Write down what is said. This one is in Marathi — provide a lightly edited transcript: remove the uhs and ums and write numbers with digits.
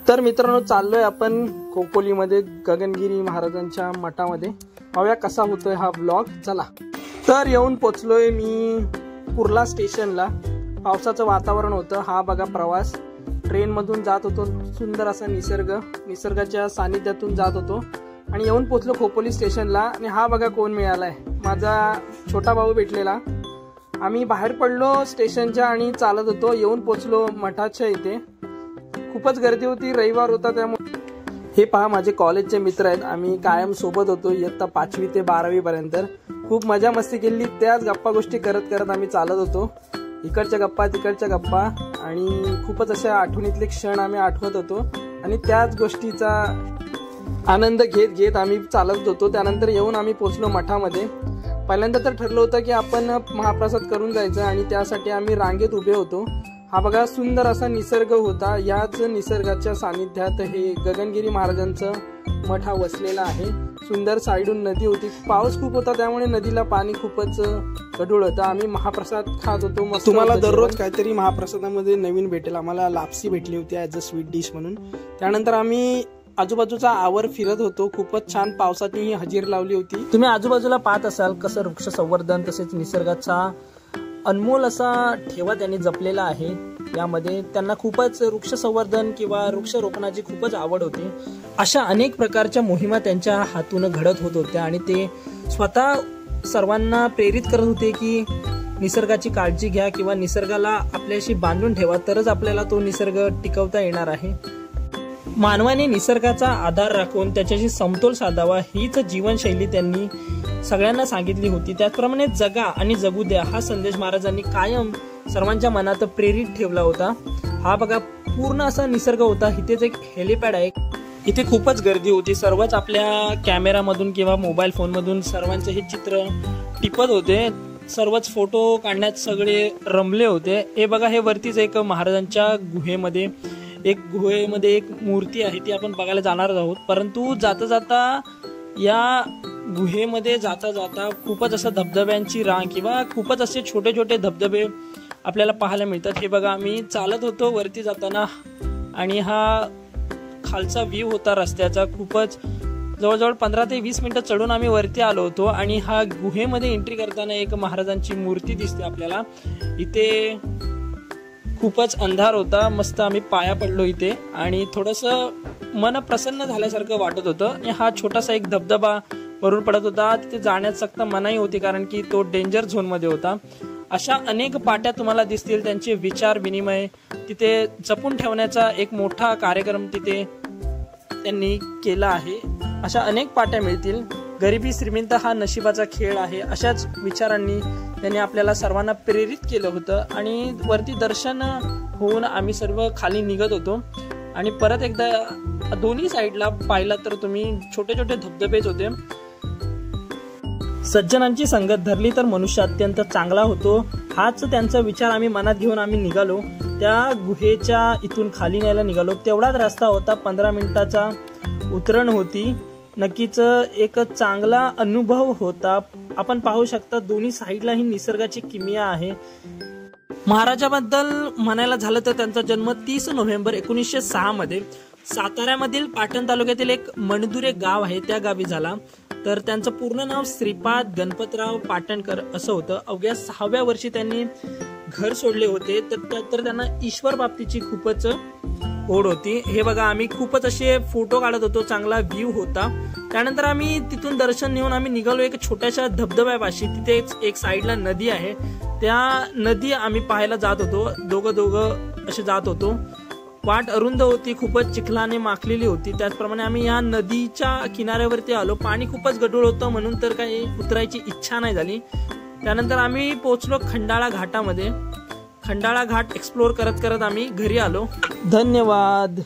तर मित्रांनो, चाललोय आपण खोपोलीमध्ये गगनगिरी महाराजांच्या मठामध्ये. पाहूया कसा होतोय हा ब्लॉग. चला. तर येऊन पोचलोय मी कुर्ला स्टेशनला. पावसाचं वातावरण होतं. हा बघा प्रवास. ट्रेन मधून जात होतो. सुंदर असा निसर्गाच्या सानिध्यातून जात होतो आणि येऊन पोचलो खोपोली स्टेशनला. आणि हा बघा कोण मिळालाय, माझा छोटा भाऊ भेटलेला. आम्ही बाहेर पडलो स्टेशनच्या आणि चालत होतो. येऊन पोचलो मठाच्या इथे. खूपच गर्दी होती, रविवार होता त्यामुळे. हे पहा माझे कॉलेजचे मित्र आहेत. आम्ही कायम सोबत होतो इयत्ता 5वी ते 12वी पर्यंत. खूप मजा मस्ती केली. त्याच गप्पा गोष्टी करत करत आम्ही चालत होतो. इकडच्या गप्पा तिकडच्या गप्पा आणि खूपच अशा आठवणीतले क्षण आम्ही आठवत होतो आणि त्याच गोष्टीचा आनंद घेत घेत आम्ही चालत होतो. त्यानंतर येऊन आम्ही पोचलो मठामध्ये. पहिल्यांदा तर ठरलं होतं की आपण महाप्रसाद करून जायचं आणि त्यासाठी आम्ही रांगेत उभे होतो. हा बघा सुंदर असा निसर्ग होता. याच निसर्गाच्या सानिध्यात हे गगनगिरी महाराजांचं मठ हा वसलेला आहे. सुंदर साईडून नदी होती. पाऊस खूप होता त्यामुळे नदीला पाणी खूपच गढूळ होतं. आम्ही महाप्रसाद खात होतो. मग तुम्हाला दररोज काहीतरी महाप्रसादामध्ये नवीन भेटेल. आम्हाला लापसी भेटली होती ॲज अ स्वीट डिश म्हणून. त्यानंतर आम्ही आजूबाजूचा आवर फिरत होतो. खूपच छान पावसाची हजेरी लावली होती. तुम्ही आजूबाजूला पाहत असाल कसं वृक्ष संवर्धन तसेच निसर्गाचा अनमोल असा ठेवा त्यांनी जपलेला आहे. यामध्ये त्यांना खूपच वृक्ष संवर्धन किंवा वृक्षारोपणाची खूपच आवड होती. अशा अनेक प्रकारच्या मोहिमा त्यांच्या हातून घडत होत होत्या आणि ते स्वतः सर्वांना प्रेरित करत होते की निसर्गाची काळजी घ्या किंवा निसर्गाला आपल्याशी बांधून ठेवा, तरच आपल्याला तो निसर्ग टिकवता येणार आहे. मानवाने निसर्गाचा आधार राखून त्याच्याशी समतोल साधावा हीच जीवनशैली त्यांनी सगळ्यांना सांगितली होती. त्याचप्रमाणे जगा आणि जगू द्या हा संदेश महाराजांनी कायम सर्वांच्या मनात प्रेरित ठेवला होता. हा बघा पूर्ण असा निसर्ग होता. इथेच एक हेलिपॅड आहे. इथे खूपच गर्दी होती. सर्वच आपल्या कॅमेरामधून किंवा मोबाईल फोनमधून सर्वांचे हे चित्र टिपत होते. सर्वच फोटो काढण्यात सगळे रमले होते. हे बघा, हे वरतीच एक महाराजांच्या गुहेमध्ये एक मूर्ती आहे. ती आपण बघायला जाणार आहोत. परंतु जाता जाता या गुहेमध्ये जाता खूपच असं धबधब्यांची रांग किंवा खूपच असे छोटे छोटे धबधबे आपल्याला पाहायला मिळतात. हे बघा, आम्ही चालत होतो वरती जाताना आणि हा खालचा व्ह्यू होता रस्त्याचा. खूपच जवळजवळ 15 ते 20 मिनिटं चढून आम्ही वरती आलो होतो आणि हा गुहेमध्ये एंट्री करताना एक महाराजांची मूर्ती दिसते आपल्याला. इथे खूपच अंधार होता. मस्त आम्ही पाया पडलो इथे आणि थोडंसं मन प्रसन्न झाल्यासारखं वाटत होतं. आणि हा छोटासा एक धबधबा वरून पडत होता. तिथे जाण्यास सक्त मनाई होती कारण की तो डेंजर झोनमध्ये होता. अशा अनेक पाट्या तुम्हाला दिसतील. त्यांचे विचार विनिमय तिथे जपून ठेवण्याचा एक मोठा कार्यक्रम तिथे त्यांनी केला आहे. अशा अनेक पाट्या मिळतील. गरिबी श्रीमंत हा नशिबाचा खेळ आहे, अशाच विचारांनी त्यांनी आपल्याला सर्वांना प्रेरित केलं होतं. आणि वरती दर्शन होऊन आम्ही सर्व खाली निघत होतो आणि परत एकदा दोन्ही साईडला पाहिला तर तुम्ही छोटे छोटे धबधबेच होते. सज्जनांची संगत धरली तर मनुष्य अत्यंत चांगला होतो, हाच त्यांचा विचार आम्ही मनात घेऊन आम्ही निघालो. त्या गुहेच्या इथून खाली न्यायला निघालो. तेवढाच रस्ता होता. 15 मिनिटाचा उतरण होती. नक्कीच एक चांगला अनुभव होता. आपण पाहू शकता दोन्ही साईडला ही निसर्गाची किमया आहे. महाराजाबद्दल म्हणायला झालं तर त्यांचा जन्म 30 नोव्हेंबर 1906 मध्ये साताऱ्यामधील पाटण तालुक्यातील एक मणदुरे गाव आहे त्या गावी झाला. तर त्यांचं पूर्ण नाव श्रीपाद गणपतराव पाटणकर असं होतं. अवघ्या 6व्या वर्षी त्यांनी घर सोडले होते. तर त्यांना ईश्वर बाबतीची खूपच ओढ होती. हे बघा, आम्ही खूपच असे फोटो काढत होतो. चांगला व्ह्यू होता. त्यानंतर आम्ही तिथून दर्शन घेऊन आम्ही निघालो एक छोट्याशा धबधब्यापाशी. तिथेच एक साईडला नदी आहे. त्या नदी आम्ही पाहायला जात होतो. दोघं असे जात होतो. वाट अरुंद होती. खूपच चिखलाने माखलेली होती. त्याचप्रमाणे आम्ही या नदीच्या किनाऱ्यावरती आलो. पाणी खूपच गढूळ होतं म्हणून तर काही उतरायची इच्छा नाही झाली. त्यानंतर आम्ही पोहोचलो खंडाळा घाटामध्ये. खंडाळा घाट एक्सप्लोर करत करत आम्ही घरी आलो. धन्यवाद.